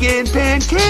bacon pancake.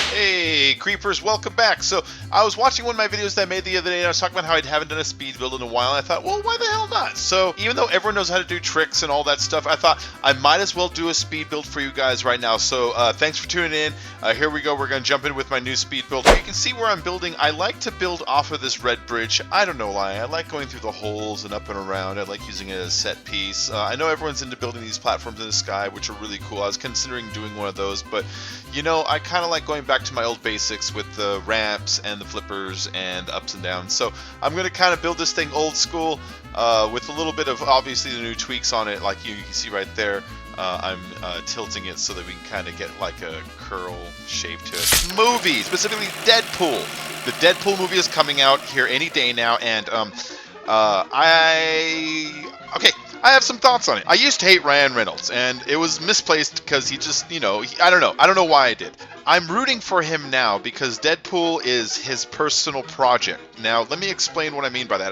Hey, creepers, welcome back. So, I was watching one of my videos that I made the other day, and I was talking about how I haven't done a speed build in a while, and I thought, well, why the hell not? So, even though everyone knows how to do tricks and all that stuff, I thought I might as well do a speed build for you guys right now. So, thanks for tuning in. Here we go. We're going to jump in with my new speed build. You can see where I'm building. I like to build off of this red bridge. I don't know why. I like going through the holes and up and around. I like using it as a set piece. I know everyone's into building these platforms in the sky, which are really cool. I was considering doing one of those, but, you know, I kind of like going back to my old basics with the ramps and the flippers and ups and downs. So I'm going to kind of build this thing old school with a little bit of obviously the new tweaks on it, like you can see right there. I'm tilting it so that we can kind of get like a curl shape to it. Movies, specifically Deadpool. The Deadpool movie is coming out here any day now, and I have some thoughts on it. I used to hate Ryan Reynolds, and it was misplaced because he just, you know, I don't know why I did. I'm rooting for him now because Deadpool is his personal project. Now, let me explain what I mean by that.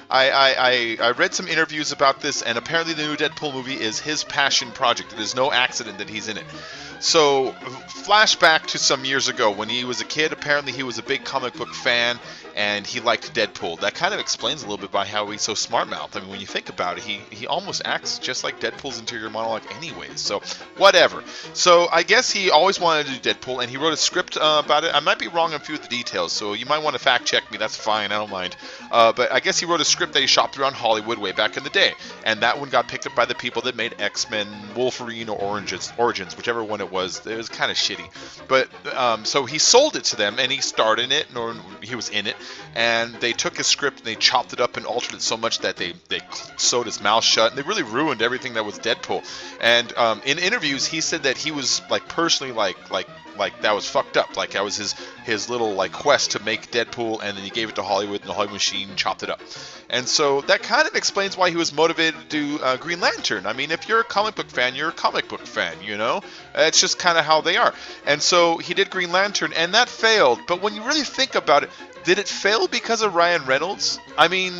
I read some interviews about this, and apparently the new Deadpool movie is his passion project. It is no accident that he's in it. So, flashback to some years ago when he was a kid, apparently he was a big comic book fan, and he liked Deadpool. That kind of explains a little bit by how he's so smart-mouthed. I mean, when you think about it, he almost acts just like Deadpool's interior monologue anyways, so whatever. So, I guess he always wanted to do Deadpool, and he wrote a script about it. I might be wrong on a few of the details, so you might want to fact-check me. That's fine, I don't mind. But I guess he wrote a script that he shopped around Hollywood way back in the day, and that one got picked up by the people that made X-Men, Wolverine, or Origins, whichever one it was kind of shitty. But so he sold it to them, and he starred in it, or he was in it, and they took his script and they chopped it up and altered it so much that they sewed his mouth shut, and they really ruined everything that was Deadpool. And in interviews, he said that he was like personally like that was fucked up. Like that was his little like quest to make Deadpool, and then he gave it to Hollywood, and the Hollywood machine chopped it up. And so that kind of explains why he was motivated to do Green Lantern. I mean, if you're a comic book fan, you're a comic book fan, you know? It's just kind of how they are. And so he did Green Lantern, and that failed. But when you really think about it, did it fail because of Ryan Reynolds? I mean,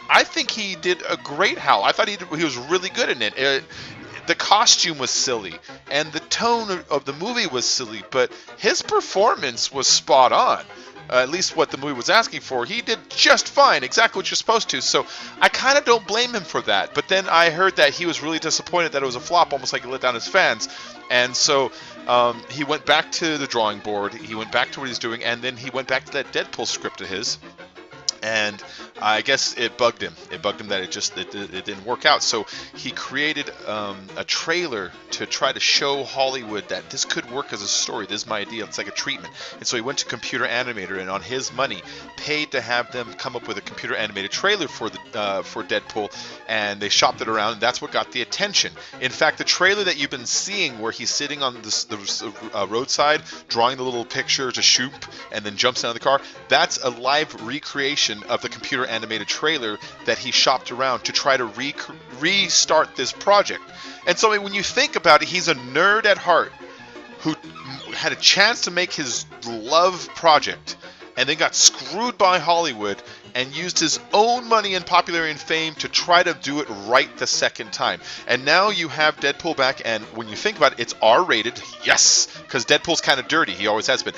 I think he did a great Hal. I thought he was really good in it. The costume was silly, and the tone of the movie was silly, but his performance was spot on. At least what the movie was asking for. He did just fine, exactly what you're supposed to, so I kind of don't blame him for that. But then I heard that he was really disappointed that it was a flop, almost like he let down his fans, and so he went back to the drawing board, he went back to what he's doing, and then he went back to that Deadpool script of his. And I guess it bugged him. It bugged him that it didn't work out. So he created a trailer to try to show Hollywood that this could work as a story. This is my idea. It's like a treatment. And so he went to Computer Animator, and on his money, paid to have them come up with a computer animated trailer for Deadpool. And they shopped it around, and that's what got the attention. In fact, the trailer that you've been seeing, where he's sitting on the roadside, drawing the little picture to shoot, and then jumps out of the car, that's a live recreation of the computer animated trailer that he shopped around to try to restart this project. And so when you think about it, he's a nerd at heart who had a chance to make his love project and then got screwed by Hollywood and used his own money and popularity and fame to try to do it right the second time. And now you have Deadpool back, and when you think about it, it's R-rated, yes, because Deadpool's kind of dirty, he always has been.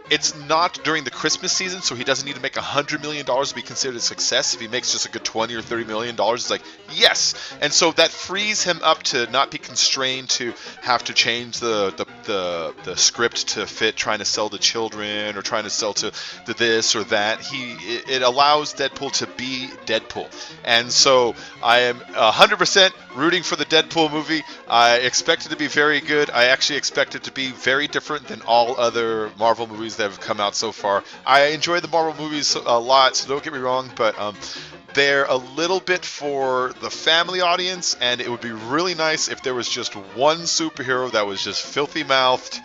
It's not during the Christmas season, so he doesn't need to make $100 million to be considered a success. If he makes just a good $20 or $30 million, it's like, yes! And so that frees him up to not be constrained to have to change the script to fit trying to sell to children or trying to sell to this or that. It allows Deadpool to be Deadpool. And so I am 100% rooting for the Deadpool movie. I expect it to be very good. I actually expect it to be very different than all other Marvel movies that have come out so far. I enjoy the Marvel movies a lot, so don't get me wrong, but they're a little bit for the family audience, and it would be really nice if there was just one superhero that was just filthy mouthed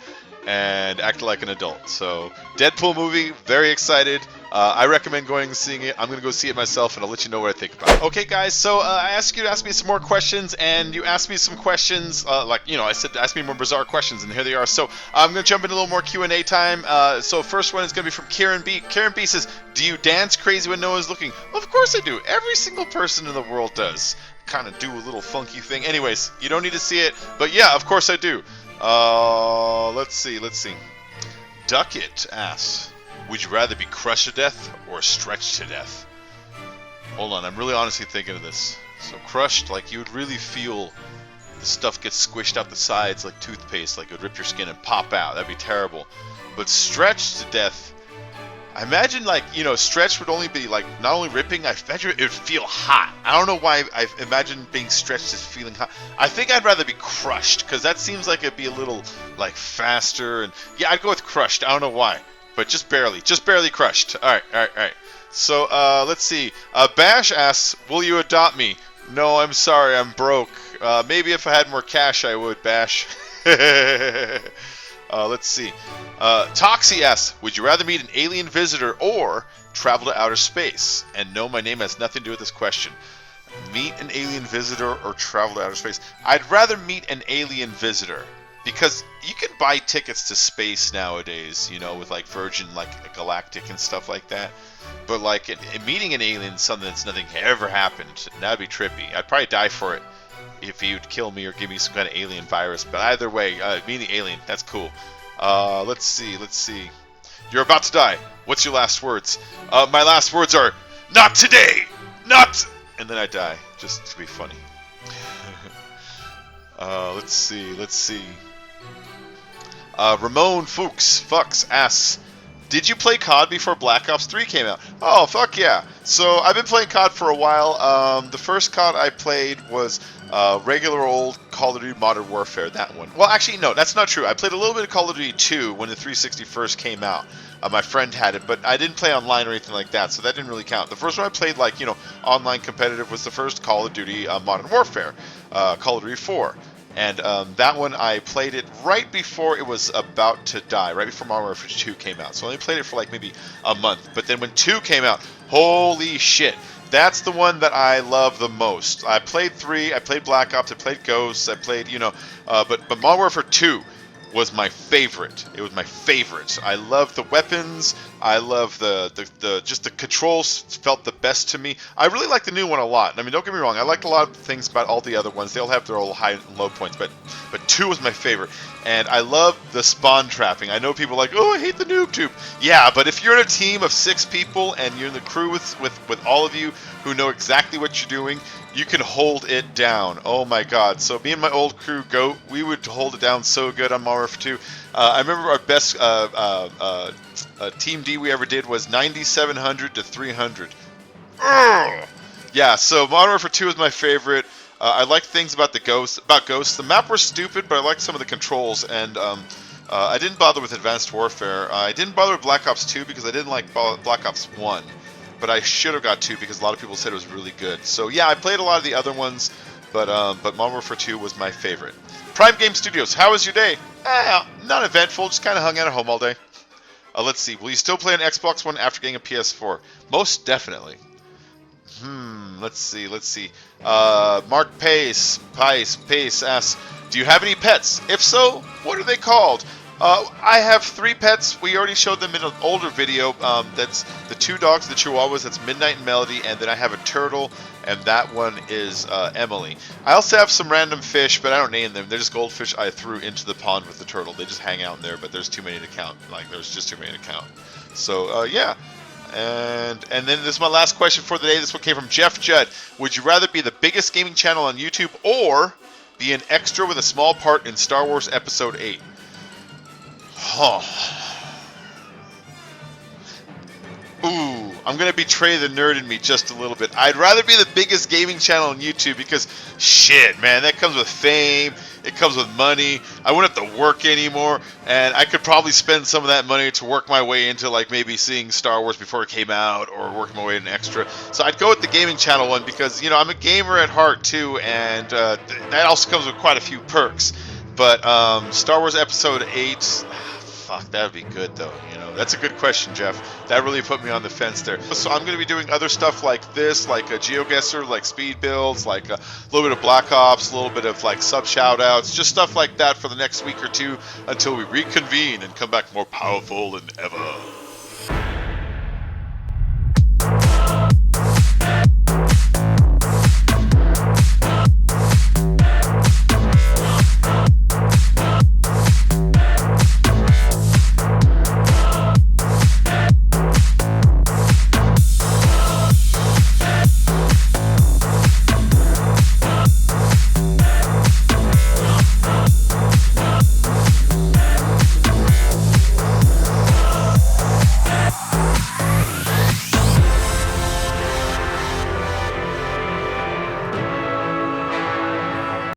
and acted like an adult. So Deadpool movie, very excited. I recommend going and seeing it. I'm going to go see it myself, and I'll let you know what I think about it. Okay, guys, so I asked you to ask me some more questions, and you asked me some questions, I said ask me more bizarre questions, and here they are. So I'm going to jump into a little more Q&A time. So first one is going to be from Karen B. Karen B says, do you dance crazy when no one's looking? Well, of course I do. Every single person in the world does. kind of do a little funky thing. Anyways, you don't need to see it, but yeah, of course I do. Let's see. Ducket asks, would you rather be crushed to death or stretched to death? Hold on, I'm really honestly thinking of this. So crushed, like you would really feel the stuff gets squished out the sides like toothpaste, like it would rip your skin and pop out. That'd be terrible. But stretched to death, I imagine, like, you know, stretch would only be like not only ripping, I imagine it would feel hot. I don't know why I imagine being stretched as feeling hot. I think I'd rather be crushed, because that seems like it'd be a little like faster, and yeah, I'd go with crushed. I don't know why, but just barely crushed. All right. So let's see. Bash asks, will you adopt me? No, I'm sorry, I'm broke. Maybe if I had more cash, I would, Bash. Let's see. Toxie asks, would you rather meet an alien visitor or travel to outer space? And no, my name has nothing to do with this question. Meet an alien visitor or travel to outer space? I'd rather meet an alien visitor, because you can buy tickets to space nowadays, you know, with like Virgin, like Galactic and stuff like that. But like meeting an alien is something that's nothing ever happened. That'd be trippy. I'd probably die for it if he would kill me or give me some kind of alien virus. But either way, meeting the alien, that's cool. Let's see. You're about to die. What's your last words? My last words are, not today! Not! And then I die, just to be funny. Let's see. Ramon Fuchs asks, did you play COD before Black Ops 3 came out? Oh, fuck yeah. So I've been playing COD for a while. The first COD I played was regular old Call of Duty Modern Warfare, that one. Well, actually, no, that's not true. I played a little bit of Call of Duty 2 when the 360 first came out. My friend had it, but I didn't play online or anything like that, so that didn't really count. The first one I played, like, you know, online competitive was the first Call of Duty Modern Warfare, Call of Duty 4. And that one, I played it right before it was about to die, right before Modern Warfare 2 came out. So I only played it for like maybe a month. But then when 2 came out, holy shit, that's the one that I love the most. I played 3, I played Black Ops, I played Ghosts, I played, you know, but Modern Warfare 2 was my favorite. It was my favorite. I love the weapons. I love the just the controls felt the best to me. I really like the new one a lot. I mean, don't get me wrong. I liked a lot of things about all the other ones. They all have their own high and low points, but 2 was my favorite. And I love the spawn trapping. I know people are like, oh, I hate the noob tube. Yeah, but if you're in a team of 6 people and you're in the crew with all of you who know exactly what you're doing, you can hold it down. Oh my god. So me and my old crew, GOAT, we would hold it down so good on Modern Warfare 2. I remember our best Team D we ever did was 9,700 to 300. Urgh! Yeah, so Modern Warfare 2 is my favorite. I like things about Ghosts. The map was stupid, but I liked some of the controls, and I didn't bother with Advanced Warfare. I didn't bother with Black Ops 2 because I didn't like Black Ops 1. But I should have got 2 because a lot of people said it was really good. So yeah, I played a lot of the other ones, but Modern Warfare 2 was my favorite. Prime Game Studios, how was your day? Not eventful, just kind of hung out at home all day. Let's see, will you still play an Xbox One after getting a PS4? Most definitely. Let's see. Mark Pace asks, do you have any pets? If so, what are they called? I have 3 pets. We already showed them in an older video. That's the 2 dogs, the Chihuahuas. That's Midnight and Melody. And then I have a turtle, and that one is Emily. I also have some random fish, but I don't name them. They're just goldfish I threw into the pond with the turtle. They just hang out in there, but there's too many to count. Like, there's just too many to count. So, yeah. And then this is my last question for the day. This one came from Jeff Judd. Would you rather be the biggest gaming channel on YouTube or be an extra with a small part in Star Wars Episode 8? Ooh, I'm going to betray the nerd in me just a little bit. I'd rather be the biggest gaming channel on YouTube because, shit, man, that comes with fame. It comes with money. I wouldn't have to work anymore, and I could probably spend some of that money to work my way into, like, maybe seeing Star Wars before it came out or working my way in an extra. So I'd go with the gaming channel one because, you know, I'm a gamer at heart, too, and that also comes with quite a few perks. But Star Wars Episode 8, fuck, that would be good, though. You know, that's a good question, Jeff. That really put me on the fence there. So I'm going to be doing other stuff like this, like a GeoGuessr, like speed builds, like a little bit of Black Ops, a little bit of like sub shoutouts, just stuff like that for the next week or two until we reconvene and come back more powerful than ever.